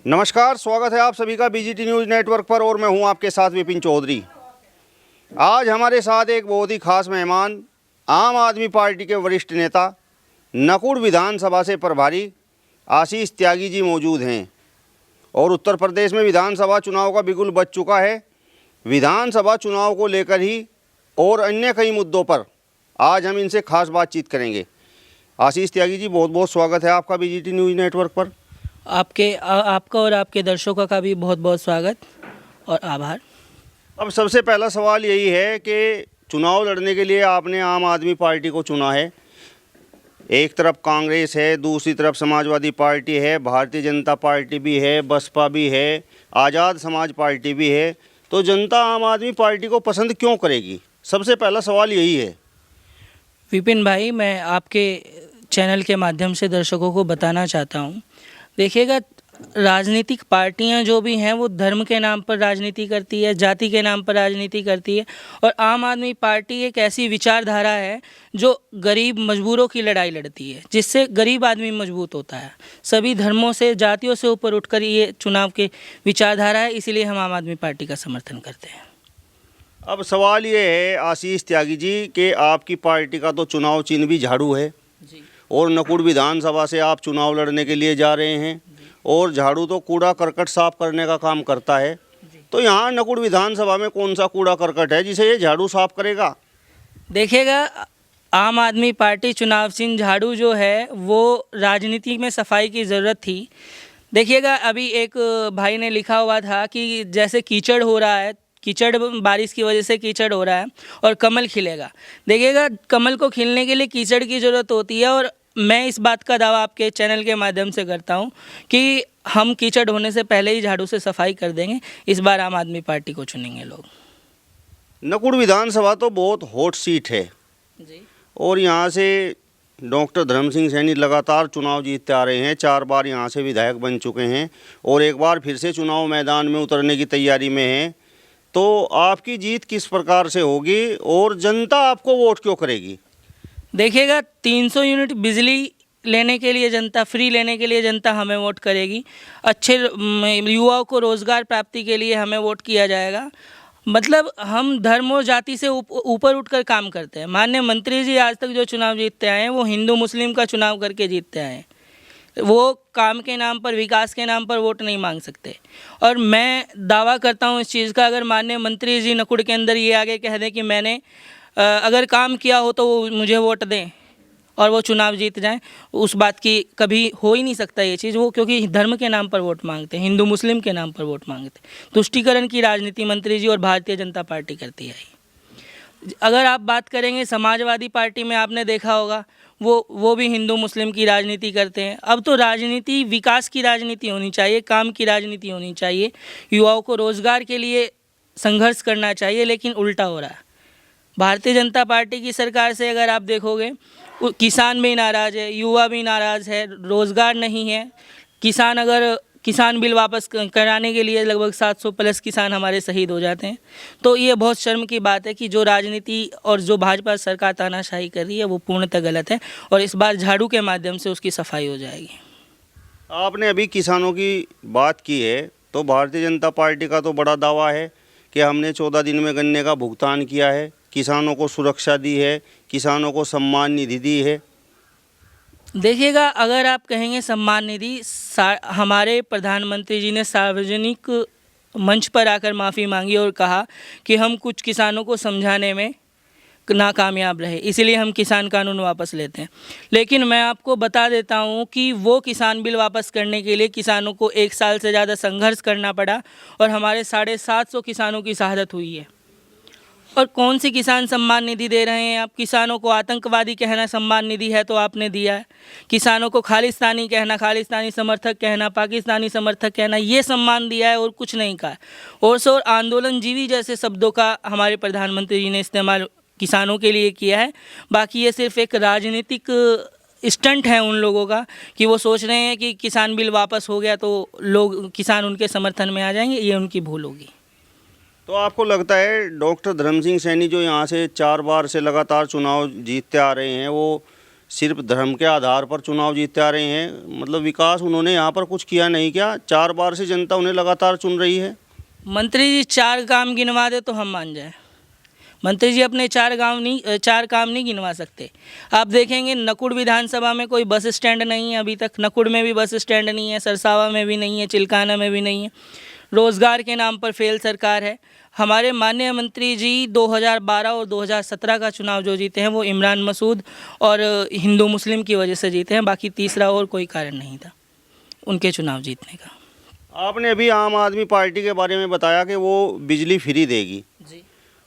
नमस्कार, स्वागत है आप सभी का बीजीटी न्यूज़ नेटवर्क पर और मैं हूं आपके साथ विपिन चौधरी। आज हमारे साथ एक बहुत ही खास मेहमान आम आदमी पार्टी के वरिष्ठ नेता नकुड़ विधानसभा से प्रभारी आशीष त्यागी जी मौजूद हैं और उत्तर प्रदेश में विधानसभा चुनाव का बिगुल बज चुका है। विधानसभा चुनाव को लेकर ही और अन्य कई मुद्दों पर आज हम इनसे खास बातचीत करेंगे। आशीष त्यागी जी, बहुत बहुत स्वागत है आपका बीजीटी न्यूज़ नेटवर्क पर। आपका और आपके दर्शकों का भी बहुत बहुत स्वागत और आभार। अब सबसे पहला सवाल यही है कि चुनाव लड़ने के लिए आपने आम आदमी पार्टी को चुना है। एक तरफ कांग्रेस है, दूसरी तरफ समाजवादी पार्टी है, भारतीय जनता पार्टी भी है, बसपा भी है, आज़ाद समाज पार्टी भी है। तो जनता आम आदमी पार्टी को पसंद क्यों करेगी? सबसे पहला सवाल यही है। विपिन भाई, मैं आपके चैनल के माध्यम से दर्शकों को बताना चाहता हूँ, देखिएगा, राजनीतिक पार्टियां जो भी हैं वो धर्म के नाम पर राजनीति करती है, जाति के नाम पर राजनीति करती है, और आम आदमी पार्टी एक ऐसी विचारधारा है जो गरीब मजबूरों की लड़ाई लड़ती है, जिससे गरीब आदमी मजबूत होता है। सभी धर्मों से, जातियों से ऊपर उठकर ये चुनाव की विचारधारा है, इसीलिए हम आम आदमी पार्टी का समर्थन करते हैं। अब सवाल ये है आशीष त्यागी जी कि आपकी पार्टी का तो चुनाव चिन्ह भी झाड़ू है जी। और नकुड़ विधानसभा से आप चुनाव लड़ने के लिए जा रहे हैं और झाड़ू तो कूड़ा करकट साफ करने का काम करता है। तो यहाँ नकुड़ विधानसभा में कौन सा कूड़ा करकट है जिसे ये झाड़ू साफ करेगा? देखिएगा, आम आदमी पार्टी चुनाव चिन्ह झाड़ू जो है वो राजनीति में सफाई की ज़रूरत थी। देखिएगा, अभी एक भाई ने लिखा हुआ था कि जैसे कीचड़ हो रहा है, कीचड़ बारिश की वजह से कीचड़ हो रहा है और कमल खिलेगा। देखिएगा, कमल को खिलने के लिए कीचड़ की ज़रूरत होती है, और मैं इस बात का दावा आपके चैनल के माध्यम से करता हूं कि हम कीचड़ होने से पहले ही झाड़ू से सफाई कर देंगे। इस बार आम आदमी पार्टी को चुनेंगे लोग। नकुड़ विधानसभा तो बहुत हॉट सीट है जी। और यहाँ से डॉक्टर धर्म सिंह सैनी लगातार चुनाव जीतते आ रहे हैं। 4 बार यहाँ से विधायक बन चुके हैं और एक बार फिर से चुनाव मैदान में उतरने की तैयारी में हैं। तो आपकी जीत किस प्रकार से होगी और जनता आपको वोट क्यों करेगी? देखिएगा, 300 यूनिट बिजली लेने के लिए जनता, फ्री लेने के लिए जनता हमें वोट करेगी। अच्छे युवाओं को रोज़गार प्राप्ति के लिए हमें वोट किया जाएगा। मतलब हम धर्म और जाति से ऊपर उठकर काम करते हैं। माननीय मंत्री जी आज तक जो चुनाव जीतते आए हैं वो हिंदू मुस्लिम का चुनाव करके जीतते आए हैं। वो काम के नाम पर, विकास के नाम पर वोट नहीं मांग सकते। और मैं दावा करता हूँ इस चीज़ का, अगर माननीय मंत्री जी नकुड़ के अंदर ये आगे कह दें कि मैंने अगर काम किया हो तो वो मुझे वोट दें और वो चुनाव जीत जाएं, उस बात की कभी हो ही नहीं सकता ये चीज़। वो क्योंकि धर्म के नाम पर वोट मांगते हैं, हिंदू मुस्लिम के नाम पर वोट मांगते हैं। तुष्टीकरण की राजनीति मंत्री जी और भारतीय जनता पार्टी करती है। अगर आप बात करेंगे समाजवादी पार्टी में, आपने देखा होगा वो भी हिंदू मुस्लिम की राजनीति करते हैं। अब तो राजनीति विकास की राजनीति होनी चाहिए, काम की राजनीति होनी चाहिए, युवाओं को रोज़गार के लिए संघर्ष करना चाहिए, लेकिन उल्टा हो रहा है। भारतीय जनता पार्टी की सरकार से अगर आप देखोगे, किसान भी नाराज़ है, युवा भी नाराज़ है, रोज़गार नहीं है। किसान बिल वापस कराने के लिए लगभग 700 प्लस किसान हमारे शहीद हो जाते हैं। तो ये बहुत शर्म की बात है कि जो राजनीति और जो भाजपा सरकार तानाशाही कर रही है वो पूर्णतः गलत है, और इस बार झाड़ू के माध्यम से उसकी सफाई हो जाएगी। आपने अभी किसानों की बात की है, तो भारतीय जनता पार्टी का तो बड़ा दावा है कि हमने 14 दिन में गन्ने का भुगतान किया है, किसानों को सुरक्षा दी है, किसानों को सम्मान निधि दी है। देखिएगा, अगर आप कहेंगे सम्मान निधि, हमारे प्रधानमंत्री जी ने सार्वजनिक मंच पर आकर माफ़ी मांगी और कहा कि हम कुछ किसानों को समझाने में नाकामयाब रहे, इसीलिए हम किसान कानून वापस लेते हैं। लेकिन मैं आपको बता देता हूं कि वो किसान बिल वापस करने के लिए किसानों को 1 साल से ज़्यादा संघर्ष करना पड़ा और हमारे 750 किसानों की शहादत हुई है। और कौन सी किसान सम्मान निधि दे रहे हैं आप? किसानों को आतंकवादी कहना सम्मान निधि है तो आपने दिया है। किसानों को खालिस्तानी कहना, खालिस्तानी समर्थक कहना, पाकिस्तानी समर्थक कहना, ये सम्मान दिया है और कुछ नहीं कहा। और से और आंदोलनजीवी जैसे शब्दों का हमारे प्रधानमंत्री जी ने इस्तेमाल किसानों के लिए किया है। बाकी ये सिर्फ एक राजनीतिक स्टंट है उन लोगों का कि वो सोच रहे हैं कि किसान बिल वापस हो गया तो लोग, किसान उनके समर्थन में आ जाएंगे। ये उनकी भूल होगी। तो आपको लगता है डॉक्टर धर्म सिंह सैनी जो यहाँ से 4 बार से लगातार चुनाव जीतते आ रहे हैं, वो सिर्फ धर्म के आधार पर चुनाव जीतते आ रहे हैं। मतलब विकास उन्होंने यहाँ पर कुछ किया नहीं क्या? 4 बार से जनता उन्हें लगातार चुन रही है। मंत्री जी 4 काम गिनवा दे तो हम मान जाए। मंत्री जी अपने 4 काम नहीं गिनवा सकते। आप देखेंगे नकुड़ विधानसभा में कोई बस स्टैंड नहीं है अभी तक, नकुड़ में भी बस स्टैंड नहीं है, सरसावा में भी नहीं है, चिल्काना में भी नहीं है। रोज़गार के नाम पर फेल सरकार है। हमारे माननीय मंत्री जी 2012 और 2017 का चुनाव जो जीते हैं वो इमरान मसूद और हिंदू मुस्लिम की वजह से जीते हैं, बाकी तीसरा और कोई कारण नहीं था उनके चुनाव जीतने का। आपने अभी आम आदमी पार्टी के बारे में बताया कि वो बिजली फ्री देगी। जी,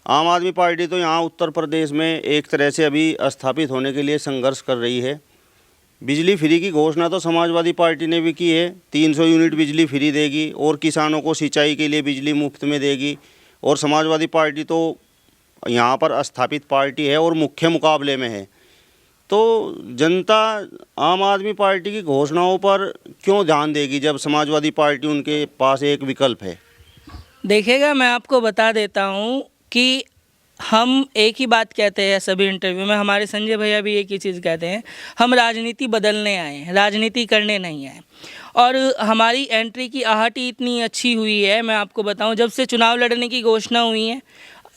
आम आदमी पार्टी तो यहाँ उत्तर प्रदेश में एक तरह से अभी स्थापित होने के लिए संघर्ष कर रही है। बिजली फ्री की घोषणा तो समाजवादी पार्टी ने भी की है, 300 यूनिट बिजली फ्री देगी और किसानों को सिंचाई के लिए बिजली मुफ्त में देगी। और समाजवादी पार्टी तो यहाँ पर स्थापित पार्टी है और मुख्य मुकाबले में है। तो जनता आम आदमी पार्टी की घोषणाओं पर क्यों ध्यान देगी जब समाजवादी पार्टी उनके पास एक विकल्प है? देखिएगा, मैं आपको बता देता हूँ कि हम एक ही बात कहते हैं सभी इंटरव्यू में, हमारे संजय भैया भी एक ही चीज़ कहते हैं, हम राजनीति बदलने आए हैं, राजनीति करने नहीं आए। और हमारी एंट्री की आहट ही इतनी अच्छी हुई है, मैं आपको बताऊं, जब से चुनाव लड़ने की घोषणा हुई है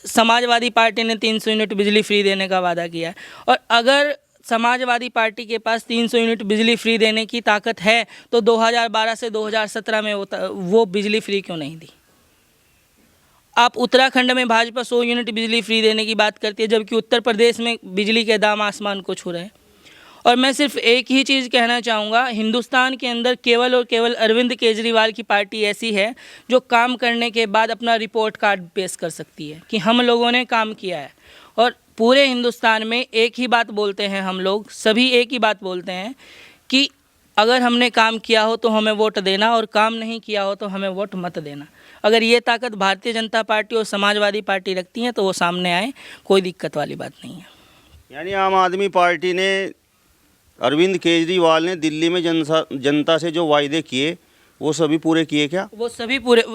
समाजवादी पार्टी ने 300 यूनिट बिजली फ्री देने का वादा किया है। और अगर समाजवादी पार्टी के पास 300 यूनिट बिजली फ्री देने की ताकत है तो 2012 से 2017 में वो बिजली फ्री क्यों नहीं दी? आप उत्तराखंड में भाजपा 100 यूनिट बिजली फ्री देने की बात करती है, जबकि उत्तर प्रदेश में बिजली के दाम आसमान को छू रहे हैं। और मैं सिर्फ एक ही चीज़ कहना चाहूँगा, हिंदुस्तान के अंदर केवल और केवल अरविंद केजरीवाल की पार्टी ऐसी है जो काम करने के बाद अपना रिपोर्ट कार्ड पेश कर सकती है कि हम लोगों ने काम किया है। और पूरे हिंदुस्तान में एक ही बात बोलते हैं, हम लोग सभी एक ही बात बोलते हैं कि अगर हमने काम किया हो तो हमें वोट देना और काम नहीं किया हो तो हमें वोट मत देना। अगर ये ताकत भारतीय जनता पार्टी और समाजवादी पार्टी रखती हैं तो वो सामने आए, कोई दिक्कत वाली बात नहीं है। यानी आम आदमी पार्टी ने, अरविंद केजरीवाल ने दिल्ली में जनता से जो वायदे किए वो सभी पूरे किए क्या? वो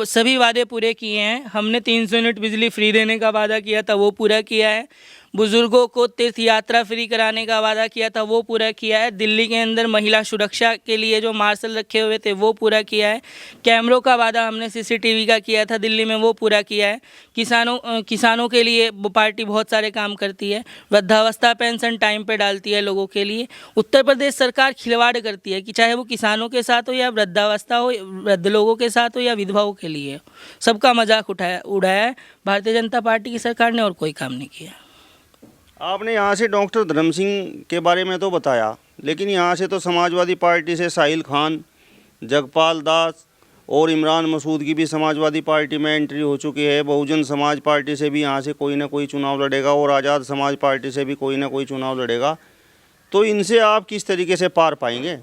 सभी वादे पूरे किए हैं। हमने 300 यूनिट बिजली फ्री देने का वादा किया था, वो पूरा किया है। बुज़ुर्गों को तीर्थ यात्रा फ्री कराने का वादा किया था, वो पूरा किया है। दिल्ली के अंदर महिला सुरक्षा के लिए जो मार्शल रखे हुए थे वो पूरा किया है। कैमरों का वादा हमने सीसीटीवी का किया था दिल्ली में, वो पूरा किया है। किसानों के लिए वो पार्टी बहुत सारे काम करती है। वृद्धावस्था पेंशन टाइम पे डालती है लोगों के लिए। उत्तर प्रदेश सरकार खिलवाड़ करती है कि चाहे वो किसानों के साथ हो या वृद्धावस्था हो, वृद्ध लोगों के साथ हो या विधवाओं के लिए हो, सबका मजाक उड़ाया है भारतीय जनता पार्टी की सरकार ने और कोई काम नहीं किया। आपने यहाँ से डॉक्टर धर्म सिंह के बारे में तो बताया, लेकिन यहाँ से तो समाजवादी पार्टी से साहिल खान, जगपाल दास और इमरान मसूद की भी समाजवादी पार्टी में एंट्री हो चुकी है। बहुजन समाज पार्टी से भी यहाँ से कोई ना कोई चुनाव लड़ेगा और आज़ाद समाज पार्टी से भी कोई ना कोई चुनाव लड़ेगा। तो इनसे आप किस तरीके से पार पाएंगे?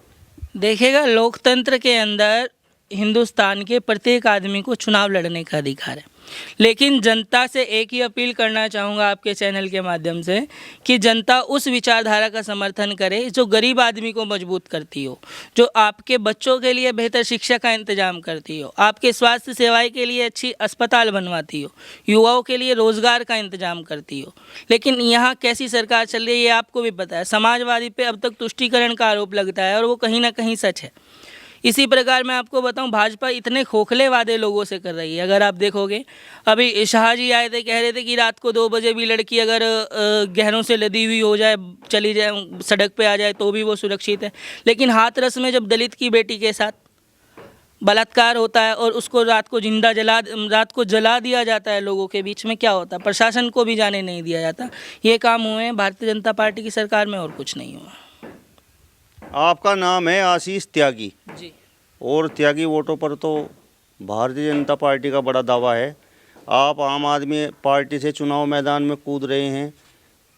देखिएगा, लोकतंत्र के अंदर हिंदुस्तान के प्रत्येक आदमी को चुनाव लड़ने का अधिकार है, लेकिन जनता से एक ही अपील करना चाहूँगा आपके चैनल के माध्यम से कि जनता उस विचारधारा का समर्थन करे जो गरीब आदमी को मजबूत करती हो, जो आपके बच्चों के लिए बेहतर शिक्षा का इंतजाम करती हो, आपके स्वास्थ्य सेवाएं के लिए अच्छी अस्पताल बनवाती हो, युवाओं के लिए रोज़गार का इंतजाम करती हो। लेकिन यहाँ कैसी सरकार चल रही है ये आपको भी पता है। समाजवादी पे अब तक तुष्टीकरण का आरोप लगता है और वो कहीं ना कहीं सच है। इसी प्रकार मैं आपको बताऊं, भाजपा इतने खोखले वादे लोगों से कर रही है। अगर आप देखोगे, अभी शाह जी आए थे, कह रहे थे कि रात को 2 बजे भी लड़की अगर गहनों से लदी हुई हो जाए, चली जाए, सड़क पे आ जाए तो भी वो सुरक्षित है। लेकिन हाथरस में जब दलित की बेटी के साथ बलात्कार होता है और उसको रात को जला दिया जाता है लोगों के बीच में, क्या होता है? प्रशासन को भी जाने नहीं दिया जाता। ये काम हुए हैं भारतीय जनता पार्टी की सरकार में और कुछ नहीं हुआ। आपका नाम है आशीष त्यागी जी, और त्यागी वोटों पर तो भारतीय जनता पार्टी का बड़ा दावा है। आप आम आदमी पार्टी से चुनाव मैदान में कूद रहे हैं,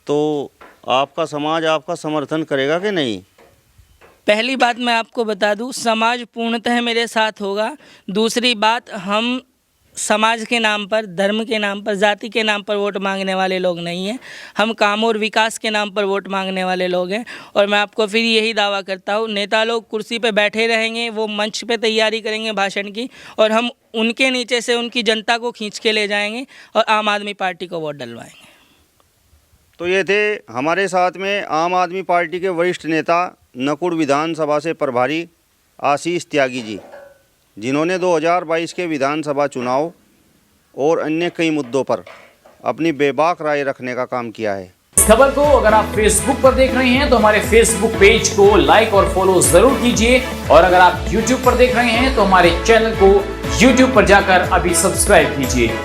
तो आपका समाज आपका समर्थन करेगा कि नहीं? पहली बात मैं आपको बता दूं, समाज पूर्णतः मेरे साथ होगा। दूसरी बात, हम समाज के नाम पर, धर्म के नाम पर, जाति के नाम पर वोट मांगने वाले लोग नहीं हैं। हम काम और विकास के नाम पर वोट मांगने वाले लोग हैं। और मैं आपको फिर यही दावा करता हूँ, नेता लोग कुर्सी पे बैठे रहेंगे, वो मंच पे तैयारी करेंगे भाषण की, और हम उनके नीचे से उनकी जनता को खींच के ले जाएंगे और आम आदमी पार्टी को वोट डलवाएंगे। तो ये थे हमारे साथ में आम आदमी पार्टी के वरिष्ठ नेता नकुड़ विधानसभा से प्रभारी आशीष त्यागी जी, जिन्होंने 2022 के विधानसभा चुनाव और अन्य कई मुद्दों पर अपनी बेबाक राय रखने का काम किया है। इस खबर को अगर आप फेसबुक पर देख रहे हैं तो हमारे फेसबुक पेज को लाइक और फॉलो जरूर कीजिए, और अगर आप यूट्यूब पर देख रहे हैं तो हमारे चैनल को यूट्यूब पर जाकर अभी सब्सक्राइब कीजिए।